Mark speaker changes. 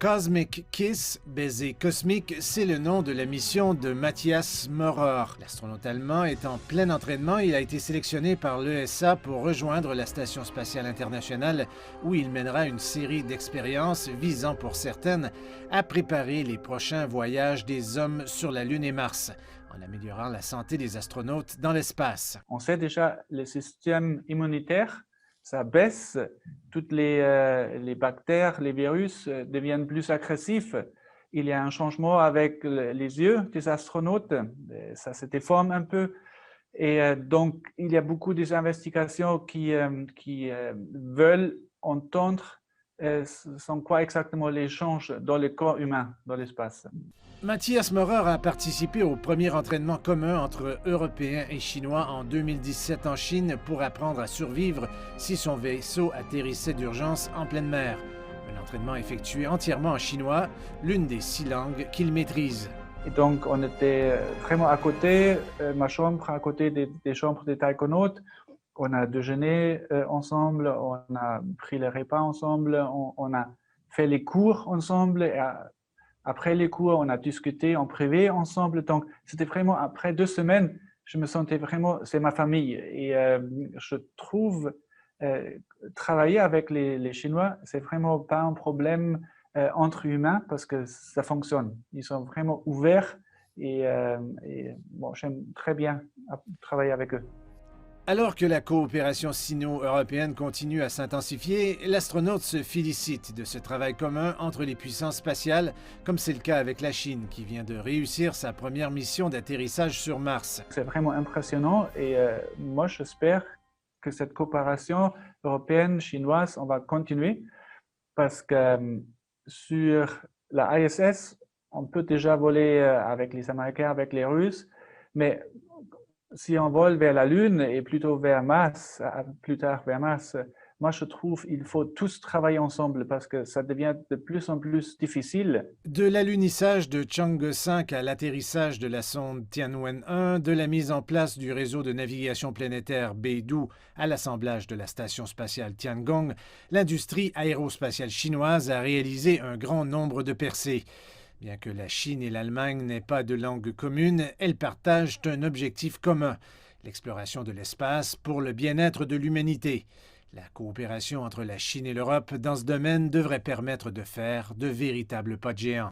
Speaker 1: Cosmic Kiss, baiser cosmique, c'est le nom de la mission de Matthias Maurer. L'astronaute allemand est en plein entraînement. Il a été sélectionné par l'ESA pour rejoindre la Station spatiale internationale où il mènera une série d'expériences visant pour certaines à préparer les prochains voyages des hommes sur la Lune et Mars, en améliorant la santé des astronautes dans l'espace.
Speaker 2: On sait déjà le système immunitaire, ça baisse, toutes les bactéries, les virus deviennent plus agressifs. Il y a un changement avec les yeux des astronautes, ça se déforme un peu. Et donc, il y a beaucoup d'investigations qui veulent entendre sont quoi exactement les changes dans le corps humain, dans l'espace.
Speaker 1: Matthias Maurer a participé au premier entraînement commun entre Européens et Chinois en 2017 en Chine pour apprendre à survivre si son vaisseau atterrissait d'urgence en pleine mer. Un entraînement effectué entièrement en chinois, l'une des 6 langues qu'il maîtrise.
Speaker 2: Et donc, on était vraiment à côté, ma chambre à côté des chambres des taïkonautes. On a déjeuné ensemble, on a pris les repas ensemble, on a fait les cours ensemble. Et après les cours, on a discuté en privé ensemble. Donc, c'était vraiment, après 2 semaines, je me sentais vraiment, c'est ma famille. Et je trouve, travailler avec les Chinois, c'est vraiment pas un problème entre humains parce que ça fonctionne. Ils sont vraiment ouverts et bon, j'aime très bien travailler avec eux.
Speaker 1: Alors que la coopération sino-européenne continue à s'intensifier, l'astronaute se félicite de ce travail commun entre les puissances spatiales, comme c'est le cas avec la Chine, qui vient de réussir sa première mission d'atterrissage sur Mars.
Speaker 2: C'est vraiment impressionnant et moi j'espère que cette coopération européenne, chinoise, on va continuer parce que sur la ISS, on peut déjà voler avec les Américains, avec les Russes, mais si on vole vers la Lune et plutôt vers Mars, plus tard vers Mars, moi je trouve qu'il faut tous travailler ensemble parce que ça devient de plus en plus difficile.
Speaker 1: De l'alunissage de Chang'e 5 à l'atterrissage de la sonde Tianwen-1, de la mise en place du réseau de navigation planétaire Beidou à l'assemblage de la station spatiale Tiangong, l'industrie aérospatiale chinoise a réalisé un grand nombre de percées. Bien que la Chine et l'Allemagne n'aient pas de langue commune, elles partagent un objectif commun, l'exploration de l'espace pour le bien-être de l'humanité. La coopération entre la Chine et l'Europe dans ce domaine devrait permettre de faire de véritables pas de géant.